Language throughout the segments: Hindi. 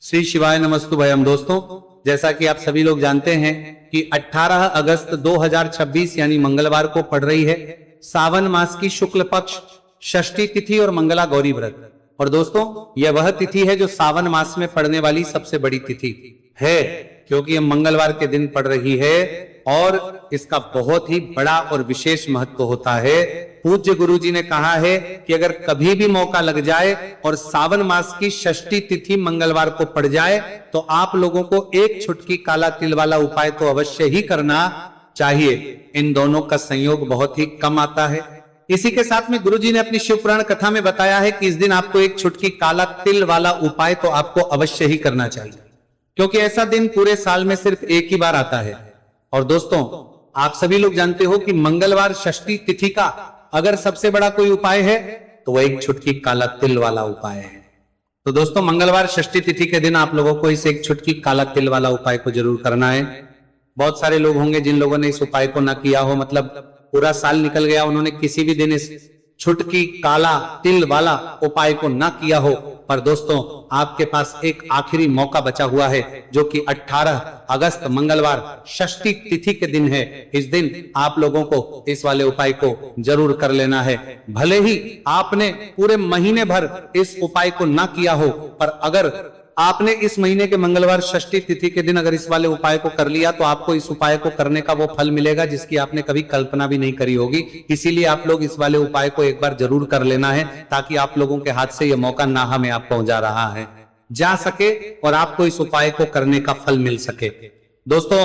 श्री शिवाय नमस्तु भयम। दोस्तों, जैसा कि आप सभी लोग जानते हैं कि 18 अगस्त 2026 यानी मंगलवार को पड़ रही है सावन मास की शुक्ल पक्ष षष्ठी तिथि और मंगला गौरी व्रत। और दोस्तों, यह वह तिथि है जो सावन मास में पड़ने वाली सबसे बड़ी तिथि है, क्योंकि यह मंगलवार के दिन पड़ रही है और इसका बहुत ही बड़ा और विशेष महत्व होता है। पूज्य गुरु जी ने कहा है कि अगर कभी भी मौका लग जाए और सावन मास की षष्ठी तिथि मंगलवार को पड़ जाए तो आप लोगों को एक छुटकी काला तिल वाला उपाय तो अवश्य ही करना चाहिए। इन दोनों का संयोग बहुत ही कम आता है। इसी के साथ में गुरु जी ने अपनी शिव पुराण कथा में बताया है कि इस दिन आपको एक छुटकी काला तिल वाला उपाय तो आपको अवश्य ही करना चाहिए, क्योंकि ऐसा दिन पूरे साल में सिर्फ एक ही बार आता है। और दोस्तों, आप सभी लोग जानते हो कि मंगलवार षष्ठी तिथि का अगर सबसे बड़ा कोई उपाय है तो वह एक छुटकी काला तिल वाला उपाय है। तो दोस्तों, मंगलवार षष्ठी तिथि के दिन आप लोगों को इस एक छुटकी काला तिल वाला उपाय को जरूर करना है। बहुत सारे लोग होंगे जिन लोगों ने इस उपाय को ना किया हो, मतलब पूरा साल निकल गया, उन्होंने किसी भी दिन इस छुटकी काला तिल वाला उपाय को ना किया हो। पर दोस्तों, आपके पास एक आखिरी मौका बचा हुआ है, जो कि 18 अगस्त मंगलवार षष्ठी तिथि के दिन है। इस दिन आप लोगों को इस वाले उपाय को जरूर कर लेना है। भले ही आपने पूरे महीने भर इस उपाय को ना किया हो, पर अगर आपने इस महीने के मंगलवार षष्ठी तिथि के दिन अगर इस वाले उपाय को कर लिया तो आपको इस उपाय को करने का वो फल मिलेगा जिसकी आपने कभी कल्पना भी नहीं करी होगी। इसीलिए आप लोग इस वाले उपाय को एक बार जरूर कर लेना है, ताकि आप लोगों के हाथ से यह मौका ना हमें आप पहुंचा रहा है जा सके और आपको इस उपाय को करने का फल मिल सके। दोस्तों,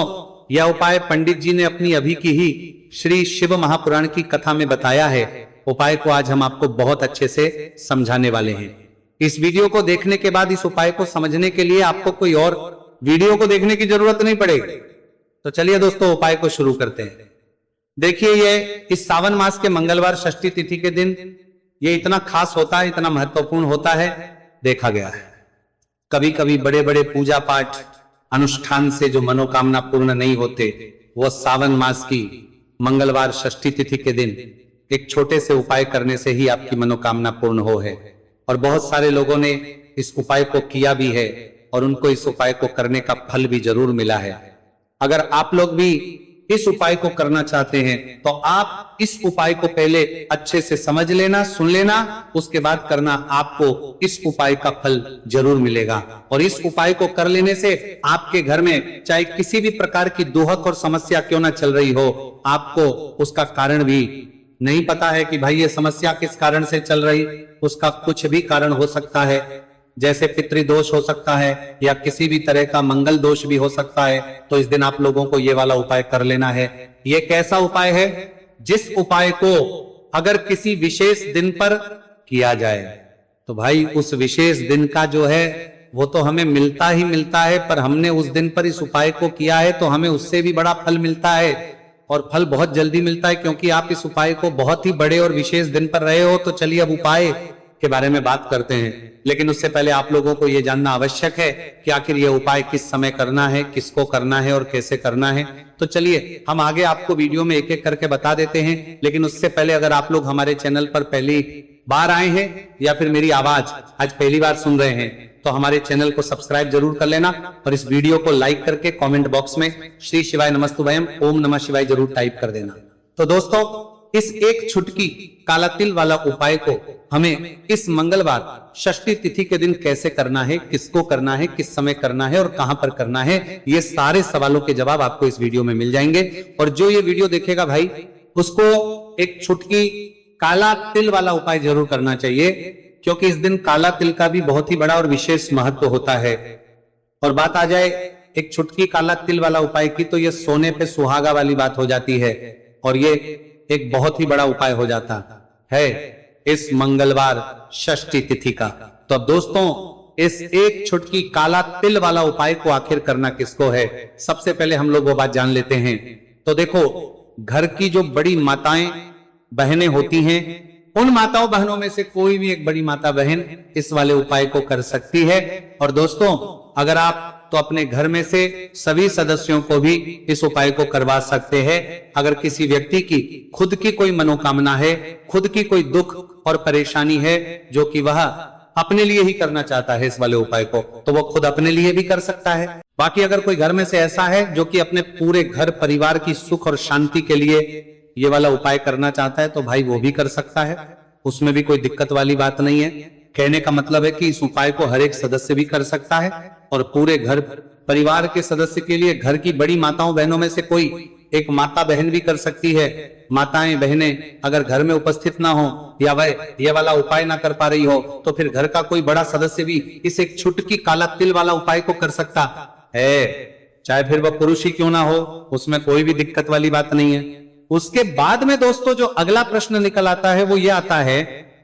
यह उपाय पंडित जी ने अपनी अभी की ही श्री शिव महापुराण की कथा में बताया है। उपाय को आज हम आपको बहुत अच्छे से समझाने वाले हैं। इस वीडियो को देखने के बाद इस उपाय को समझने के लिए आपको कोई और वीडियो को देखने की जरूरत नहीं पड़ेगी। तो चलिए दोस्तों, उपाय को शुरू करते हैं। देखिए, ये इस सावन मास के मंगलवार षष्ठी तिथि के दिन ये इतना खास होता है, इतना महत्वपूर्ण होता है, देखा गया है। कभी कभी बड़े बड़े पूजा पाठ अनुष्ठान से जो मनोकामना पूर्ण नहीं होते, वो सावन मास की मंगलवार षष्ठी तिथि के दिन एक छोटे से उपाय करने से ही आपकी मनोकामना पूर्ण हो है। और बहुत सारे लोगों ने इस उपाय को किया भी है और उनको इस उपाय को करने का फल भी जरूर मिला है। अगर आप लोग भी इस उपाय को करना चाहते हैं तो आप इस उपाय को पहले अच्छे से समझ लेना, सुन लेना, उसके बाद करना। आपको इस उपाय का फल जरूर मिलेगा। और इस उपाय को कर लेने से आपके घर में चाहे किसी भी प्रकार की दुहक और समस्या क्यों ना चल रही हो, आपको उसका कारण भी नहीं पता है कि भाई ये समस्या किस कारण से चल रही, उसका कुछ भी कारण हो सकता है। जैसे पितृदोष हो सकता है या किसी भी तरह का मंगल दोष भी हो सकता है। तो इस दिन आप लोगों को ये वाला उपाय कर लेना है। ये कैसा उपाय है? जिस उपाय को अगर किसी विशेष दिन पर किया जाए तो भाई उस विशेष दिन का जो है वो तो हमें मिलता ही मिलता है, पर हमने उस दिन पर इस उपाय को किया है तो हमें उससे भी बड़ा फल मिलता है, और फल बहुत जल्दी मिलता है, क्योंकि आप इस उपाय को बहुत ही बड़े और विशेष दिन पर रहे हो। तो चलिए अब उपाय के बारे में बात करते हैं, लेकिन उससे पहले आप लोगों को यह जानना आवश्यक है कि आखिर यह उपाय किस समय करना है, किसको करना है और कैसे करना है। तो चलिए हम आगे आपको वीडियो में एक एक करके बता देते हैं। लेकिन उससे पहले अगर आप लोग हमारे चैनल पर पहली बार आए हैं या फिर मेरी आवाज आज पहली बार सुन रहे हैं तो हमारे चैनल को सब्सक्राइब जरूर कर लेना और इस वीडियो को लाइक करके कमेंट बॉक्स में श्री शिवाय नमस्तु भयम ओम नमः शिवाय जरूर टाइप कर देना। तो दोस्तों, इस एक छुटकी काला तिल वाला उपाय को हमें इस मंगलवार षष्ठी तिथि के दिन कैसे करना है, किसको करना है, किस समय करना है और कहां पर करना है, ये सारे सवालों के जवाब आपको इस वीडियो में मिल जाएंगे। और जो ये वीडियो देखेगा भाई, उसको एक छुटकी काला तिल वाला उपाय जरूर करना चाहिए, क्योंकि इस दिन काला तिल का भी बहुत ही बड़ा और विशेष महत्व होता है। और बात आ जाए एक छुटकी काला तिल वाला उपाय की, तो ये सोने पे सुहागा वाली बात हो जाती है और ये एक बहुत ही बड़ा उपाय हो जाता है इस मंगलवार षष्ठी तिथि का। तो अब दोस्तों, इस एक छुटकी काला तिल वाला उपाय को आखिर करना किसको है, सबसे पहले हम लोग वो बात जान लेते हैं। तो देखो, घर की जो बड़ी माताएं बहनें होती हैं, उन माताओं बहनों में से कोई भी एक बड़ी माता बहन इस वाले उपाय को कर सकती है। और दोस्तों, अगर आप तो अपने घर में से सभी सदस्यों को भी इस उपाय को करवा सकते हैं। अगर किसी व्यक्ति की खुद की कोई मनोकामना है, खुद की कोई दुख और परेशानी है जो कि वह अपने लिए ही करना चाहता है इस वाले उपाय को, तो वो खुद अपने लिए भी कर सकता है। बाकी अगर कोई घर में से ऐसा है जो कि अपने पूरे घर परिवार की सुख और शांति के लिए ये वाला उपाय करना चाहता है, तो भाई वो भी कर सकता है, उसमें भी कोई दिक्कत वाली बात नहीं है। कहने का मतलब है कि इस उपाय को हर एक सदस्य भी कर सकता है और पूरे घर परिवार के सदस्य के लिए घर की बड़ी माताओं बहनों में से कोई एक माता बहन भी कर सकती है। माताएं बहनें अगर घर में उपस्थित ना हो या वह ये वाला उपाय ना कर पा रही हो, तो फिर घर का कोई बड़ा सदस्य भी इस एक छुटकी काला तिल वाला उपाय को कर सकता है, चाहे फिर वह पुरुष ही क्यों ना हो, उसमें कोई भी दिक्कत वाली बात नहीं है। उसके बाद में दोस्तों जो अगला प्रश्न निकल आता है वो ये आता है,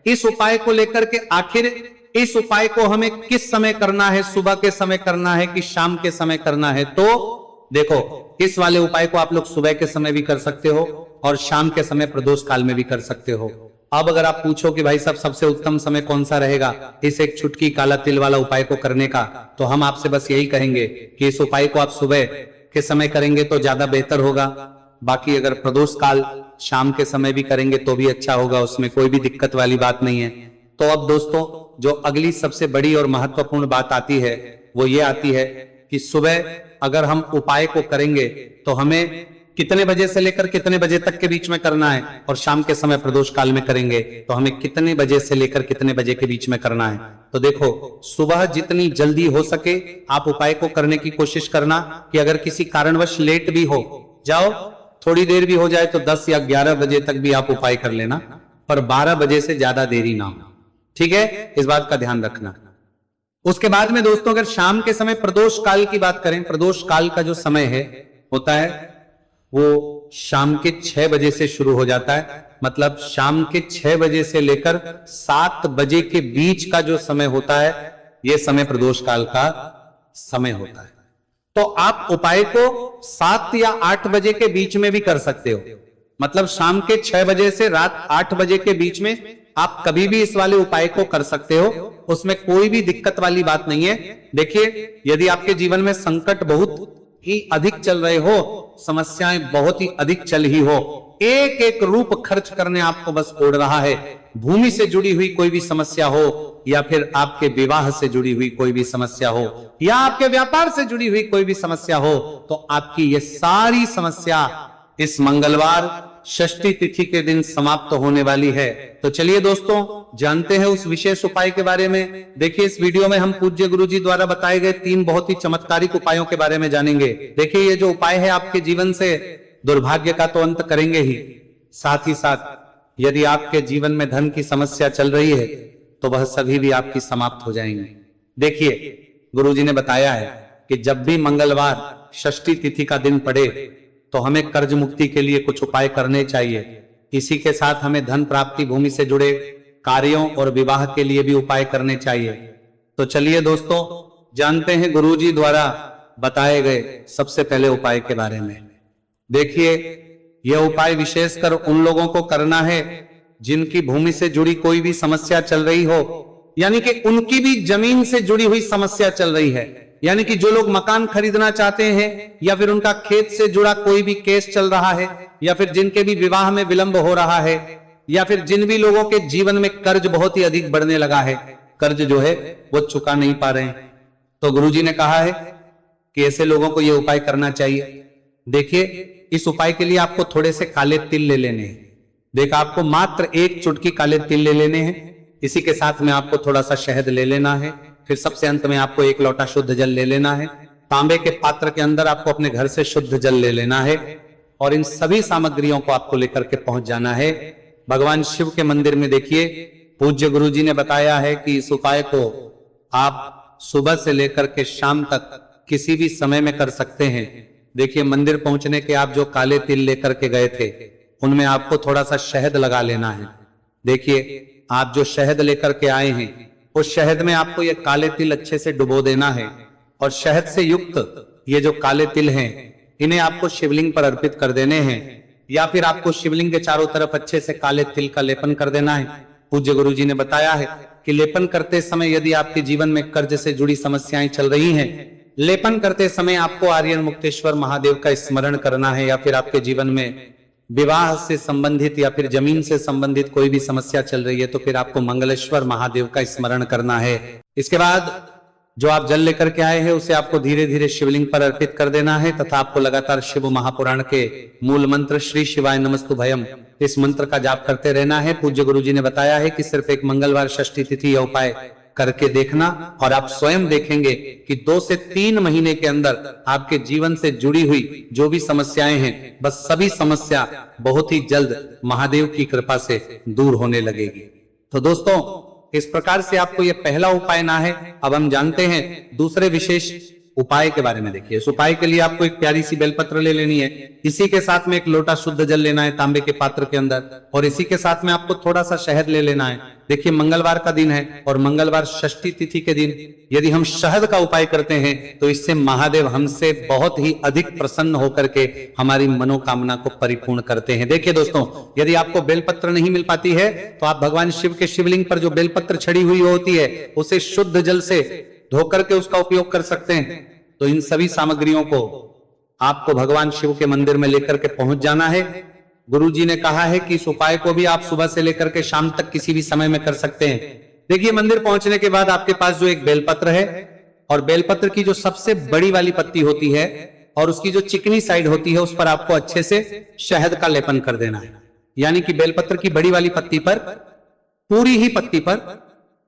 इस उपाय को लेकर के आखिर इस उपाय को हमें किस समय करना है, सुबह के समय करना है कि शाम के समय करना है? तो देखो, इस वाले उपाय को आप लोग सुबह के समय भी कर सकते हो और शाम के समय प्रदोष काल में भी कर सकते हो। अब अगर आप पूछो कि भाई साहब सबसे उत्तम समय कौन सा रहेगा इस एक छुटकी काला तिल वाला उपाय को करने का, तो हम आपसे बस यही कहेंगे कि इस उपाय को आप सुबह के समय करेंगे तो ज्यादा बेहतर होगा। बाकी अगर प्रदोष काल शाम के समय भी करेंगे तो भी अच्छा होगा, उसमें कोई भी दिक्कत वाली बात नहीं है। तो अब दोस्तों जो अगली सबसे बड़ी और महत्वपूर्ण बात आती है वो ये आती है कि सुबह अगर हम उपाय को करेंगे तो हमें कितने बजे से लेकर कितने बजे तक के बीच में करना है, और शाम के समय प्रदोष काल में करेंगे तो हमें कितने बजे से लेकर कितने बजे के बीच में करना है। तो देखो, सुबह जितनी जल्दी हो सके आप उपाय को करने की कोशिश करना कि अगर किसी कारणवश लेट भी हो जाओ, थोड़ी देर भी हो जाए तो 10 या 11 बजे तक भी आप उपाय कर लेना, पर 12 बजे से ज्यादा देरी ना हो, ठीक है, इस बात का ध्यान रखना। उसके बाद में दोस्तों अगर शाम के समय प्रदोष काल की बात करें, प्रदोष काल का जो समय है होता है वो शाम के 6 बजे से शुरू हो जाता है, मतलब शाम के 6 बजे से लेकर 7 बजे के बीच का जो समय होता है यह समय प्रदोष काल का समय होता है। तो आप उपाय को 7 या 8 बजे के बीच में भी कर सकते हो, मतलब शाम के 6 बजे से रात 8 बजे के बीच में आप कभी भी इस वाले उपाय को कर सकते हो, उसमें कोई भी दिक्कत वाली बात नहीं है। देखिए, यदि आपके जीवन में संकट बहुत ही अधिक चल रहे हो, समस्याएं बहुत ही अधिक चल ही हो, एक एक रूप खर्च करने आपको बस ओढ़ रहा है, भूमि से जुड़ी हुई कोई भी समस्या हो या फिर आपके विवाह से जुड़ी हुई कोई भी समस्या हो या आपके व्यापार से जुड़ी हुई कोई भी समस्या हो, तो आपकी ये सारी समस्या इस मंगलवार षष्ठी तिथि के दिन समाप्त होने वाली है। तो चलिए दोस्तों जानते हैं उस विशेष उपाय के बारे में। देखिए, इस वीडियो में हम पूज्य गुरु जी द्वारा बताए गए 3 बहुत ही चमत्कारिक उपायों के बारे में जानेंगे। देखिए, ये जो उपाय है आपके जीवन से दुर्भाग्य का तो अंत करेंगे ही, साथ ही साथ यदि आपके जीवन में धन की समस्या चल रही है तो वह सभी भी आपकी समाप्त हो जाएंगी। देखिए, गुरु जी ने बताया है कि जब भी मंगलवार षष्ठी तिथि का दिन पड़े तो हमें कर्ज मुक्ति के लिए कुछ उपाय करने चाहिए। इसी के साथ हमें धन प्राप्ति, भूमि से जुड़े कार्यों और विवाह के लिए भी उपाय करने चाहिए। तो चलिए दोस्तों जानते हैं गुरुजी द्वारा बताए गए सबसे पहले उपाय के बारे में। देखिए, यह उपाय विशेषकर उन लोगों को करना है जिनकी भूमि से जुड़ी कोई भी समस्या चल रही हो, यानी कि उनकी भी जमीन से जुड़ी हुई समस्या चल रही है, यानी कि जो लोग मकान खरीदना चाहते हैं या फिर उनका खेत से जुड़ा कोई भी केस चल रहा है या फिर जिनके भी विवाह में विलंब हो रहा है या फिर जिन भी लोगों के जीवन में कर्ज बहुत ही अधिक बढ़ने लगा है, कर्ज जो है वो चुका नहीं पा रहे हैं, तो गुरुजी ने कहा है कि ऐसे लोगों को यह उपाय करना चाहिए। देखिए, इस उपाय के लिए आपको थोड़े से काले तिल ले लेने हैं। देखा, आपको मात्र 1 चुटकी काले तिल ले लेने हैं। इसी के साथ में आपको थोड़ा सा शहद ले लेना है। फिर सबसे अंत में आपको 1 लोटा शुद्ध जल ले लेना है। तांबे के पात्र के अंदर आपको अपने घर से शुद्ध जल ले लेना है और इन सभी सामग्रियों को आपको लेकर के पहुंच जाना है भगवान शिव के मंदिर में। देखिए, पूज्य गुरु जी ने बताया है कि इस उपाय को आप सुबह से लेकर के शाम तक किसी भी समय में कर सकते हैं। देखिए, मंदिर पहुंचने के आप जो काले तिल लेकर के गए थे उनमें आपको थोड़ा सा शहद लगा लेना है। देखिए, आप जो शहद लेकर के आए हैं उस शहद में आपको ये काले तिल अच्छे से डुबो देना है और शहद से युक्त ये जो काले तिल हैं इन्हें आपको शिवलिंग पर अर्पित कर देने हैं, या फिर आपको शिवलिंग के चारों तरफ अच्छे से काले तिल का लेपन कर देना है। पूज्य गुरु जी ने बताया है कि लेपन करते समय यदि आपके जीवन में कर्ज से जुड़ी समस्याएं चल रही हैं, लेपन करते समय आपको आर्यन मुक्तेश्वर महादेव का स्मरण करना है, या फिर आपके जीवन में विवाह से संबंधित या फिर जमीन से संबंधित कोई भी समस्या चल रही है तो फिर आपको मंगलेश्वर महादेव का स्मरण करना है। इसके बाद जो आप जल लेकर के आए हैं उसे आपको धीरे धीरे शिवलिंग पर अर्पित कर देना है तथा आपको लगातार शिव महापुराण के मूल मंत्र श्री शिवाय नमस्तु भयम इस मंत्र का जाप करते रहना है। पूज्य गुरु जी ने बताया है कि सिर्फ एक मंगलवार षष्ठी तिथि या उपाय करके देखना और आप स्वयं देखेंगे कि 2 से 3 महीने के अंदर आपके जीवन से जुड़ी हुई जो भी समस्याएं हैं बस सभी समस्या बहुत ही जल्द महादेव की कृपा से दूर होने लगेगी। तो दोस्तों इस प्रकार से आपको यह पहला उपाय ना है। अब हम जानते हैं दूसरे विशेष उपाय के बारे में। देखिए इस उपाय के लिए आपको एक प्यारी सी बेलपत्र ले लेनी है, इसी के साथ में एक लोटा शुद्ध जल लेना है तांबे के पात्र के अंदर और इसी के साथ में आपको थोड़ा सा शहद ले लेना है। देखिए मंगलवार का दिन है और मंगलवार षष्ठी तिथि के दिन यदि हम शहद का उपाय करते हैं तो इससे महादेव हमसे बहुत ही अधिक प्रसन्न होकर के हमारी मनोकामना को परिपूर्ण करते हैं। देखिए दोस्तों यदि आपको बेलपत्र नहीं मिल पाती है तो आप भगवान शिव के शिवलिंग पर जो बेलपत्र छड़ी हुई होती है उसे शुद्ध जल से धोकर के उसका उपयोग कर सकते हैं। तो इन सभी सामग्रियों को आपको भगवान शिव के मंदिर में लेकर के पहुंच जाना है। गुरु जी ने कहा है कि इस उपाय को भी आप सुबह से लेकर के शाम तक किसी भी समय में कर सकते हैं। देखिए मंदिर पहुंचने के बाद आपके पास जो एक बेलपत्र है और बेलपत्र की जो सबसे बड़ी वाली पत्ती होती है और उसकी जो चिकनी साइड होती है उस पर आपको अच्छे से शहद का लेपन कर देना है। यानी कि बेलपत्र की बड़ी वाली पत्ती पर पूरी ही पत्ती पर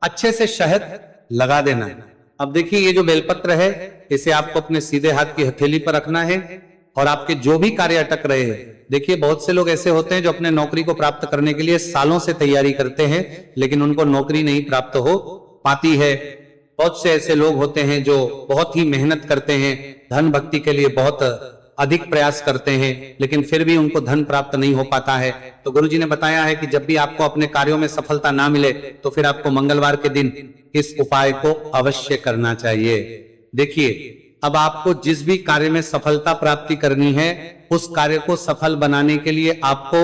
अच्छे से शहद लगा देना है। अब देखिए ये जो बेलपत्र है इसे आपको अपने सीधे हाथ की हथेली पर रखना है और आपके जो भी कार्य अटक रहे हैं, देखिए बहुत से लोग ऐसे होते हैं जो अपने नौकरी को प्राप्त करने के लिए सालों से तैयारी करते हैं लेकिन उनको नौकरी नहीं प्राप्त हो पाती है। बहुत से ऐसे लोग होते हैं जो बहुत ही मेहनत करते हैं, धन भक्ति के लिए बहुत अधिक प्रयास करते हैं लेकिन फिर भी उनको धन प्राप्त नहीं हो पाता है। तो गुरुजी ने बताया है कि जब भी आपको अपने कार्यों में सफलता ना मिले तो फिर आपको मंगलवार के दिन इस उपाय को अवश्य करना चाहिए। देखिए अब आपको जिस भी कार्य में सफलता प्राप्ति करनी है उस कार्य को सफल बनाने के लिए आपको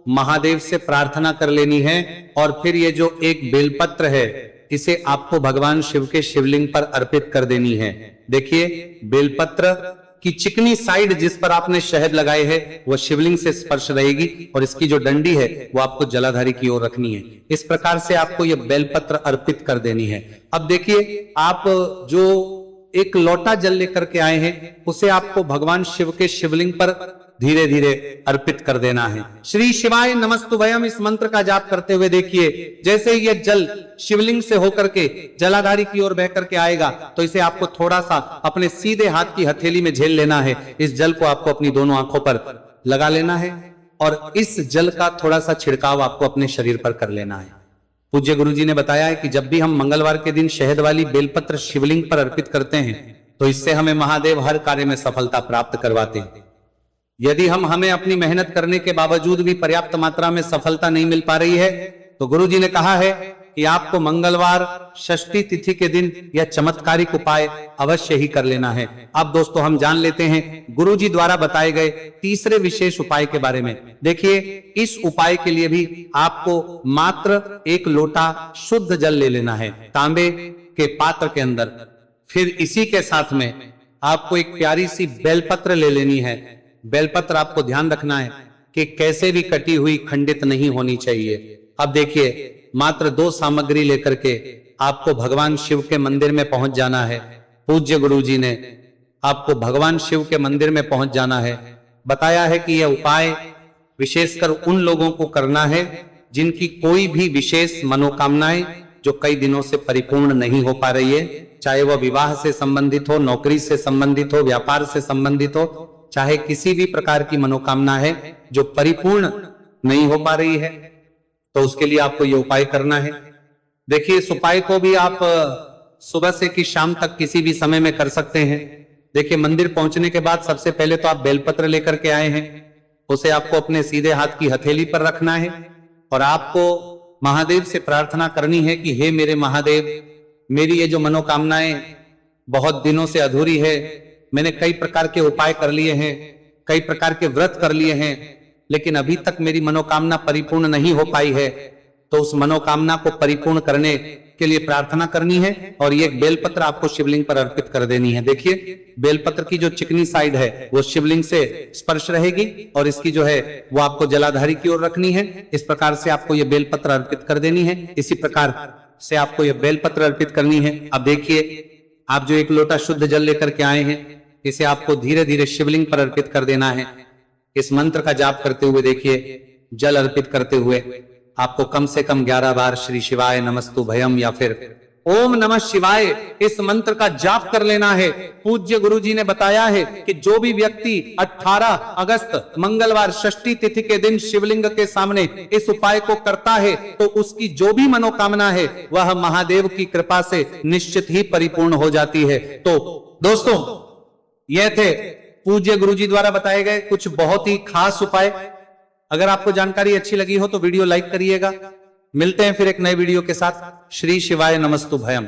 महादेव से प्रार्थना कर लेनी है और फिर ये जो एक बेलपत्र है इसे आपको भगवान शिव के शिवलिंग पर अर्पित कर देनी है। देखिए बेलपत्र की चिकनी साइड जिस पर आपने शहद लगाए है वह शिवलिंग से स्पर्श रहेगी और इसकी जो डंडी है वो आपको जलाधारी की ओर रखनी है। इस प्रकार से आपको यह बेलपत्र अर्पित कर देनी है। अब देखिए आप जो एक लोटा जल लेकर के आए हैं उसे आपको भगवान शिव के शिवलिंग पर धीरे धीरे अर्पित कर देना है। श्री शिवाय नमस्तुभयम इस मंत्र का जाप करते हुए देखिए जैसे ही यह जल शिवलिंग से होकर के जलाधारी की ओर बह करके आएगा तो इसे आपको थोड़ा सा अपने सीधे हाथ की हथेली में झेल लेना है। इस जल को आपको अपनी दोनों आंखों पर लगा लेना है और इस जल का थोड़ा सा छिड़काव आपको अपने शरीर पर कर लेना है। पूज्य गुरु जी ने बताया है कि जब भी हम मंगलवार के दिन शहद वाली बेलपत्र शिवलिंग पर अर्पित करते हैं तो इससे हमें महादेव हर कार्य में सफलता प्राप्त करवाते हैं। यदि हमें अपनी मेहनत करने के बावजूद भी पर्याप्त मात्रा में सफलता नहीं मिल पा रही है तो गुरु जी ने कहा है कि आपको मंगलवार षष्ठी तिथि के दिन यह चमत्कारिक उपाय अवश्य ही कर लेना है। अब दोस्तों हम जान लेते हैं गुरु जी द्वारा बताए गए तीसरे विशेष उपाय के बारे में। देखिए इस उपाय के लिए भी आपको मात्र एक लोटा शुद्ध जल ले लेना है तांबे के पात्र के अंदर। फिर इसी के साथ में आपको एक प्यारी सी बेलपत्र ले लेनी है। बेलपत्र आपको ध्यान रखना है कि कैसे भी कटी हुई खंडित नहीं होनी चाहिए। अब देखिए मात्र 2 सामग्री लेकर के आपको भगवान शिव के मंदिर में पहुंच जाना है। पूज्य गुरु जी ने आपको भगवान शिव के मंदिर में पहुंच जाना है। बताया है कि यह उपाय विशेषकर उन लोगों को करना है जिनकी कोई भी विशेष मनोकामनाएं जो कई दिनों से परिपूर्ण नहीं हो पा रही है, चाहे वह विवाह से संबंधित हो, नौकरी से संबंधित हो, व्यापार से संबंधित हो, चाहे किसी भी प्रकार की मनोकामना है जो परिपूर्ण नहीं हो पा रही है तो उसके लिए आपको यह उपाय करना है। देखिए इस उपाय को भी आप सुबह से कि शाम तक किसी भी समय में कर सकते हैं। देखिए मंदिर पहुंचने के बाद सबसे पहले तो आप बेलपत्र लेकर के आए हैं, उसे आपको अपने सीधे हाथ की हथेली पर रखना है और आपको महादेव से प्रार्थना करनी है कि हे मेरे महादेव, मेरी ये जो मनोकामनाएं बहुत दिनों से अधूरी है, मैंने कई प्रकार के उपाय कर लिए हैं, कई प्रकार के व्रत कर लिए हैं, लेकिन अभी तक मेरी मनोकामना परिपूर्ण नहीं हो पाई है। तो उस मनोकामना को परिपूर्ण करने के लिए प्रार्थना करनी है और ये एक बेलपत्र आपको शिवलिंग पर अर्पित कर देनी है। देखिए बेलपत्र की जो चिकनी साइड है वो शिवलिंग से स्पर्श रहेगी और इसकी जो है वो आपको जलाधारी की ओर रखनी है। इस प्रकार से आपको ये बेलपत्र अर्पित कर देनी है। इसी प्रकार से आपको ये बेलपत्र अर्पित करनी है। अब देखिए आप जो एक लोटा शुद्ध जल लेकर के आए हैं इसे आपको धीरे धीरे शिवलिंग पर अर्पित कर देना है। इस मंत्र का जाप करते हुए देखिए जल अर्पित करते हुए आपको कम से कम 11 बार श्री शिवाय नमस्तु भयम या फिर ओम नमः शिवाय इस मंत्र का जाप कर लेना है। पूज्य गुरुजी ने बताया है कि जो भी व्यक्ति 18 अगस्त मंगलवार षष्ठी तिथि के दिन शिवलिंग के सामने इस उपाय को करता है तो उसकी जो भी मनोकामना है वह महादेव की कृपा से निश्चित ही परिपूर्ण हो जाती है। तो दोस्तों यह थे पूज्य गुरुजी द्वारा बताए गए कुछ बहुत ही खास उपाय। अगर आपको जानकारी अच्छी लगी हो तो वीडियो लाइक करिएगा। मिलते हैं फिर एक नए वीडियो के साथ। श्री शिवाय नमस्तु भयम।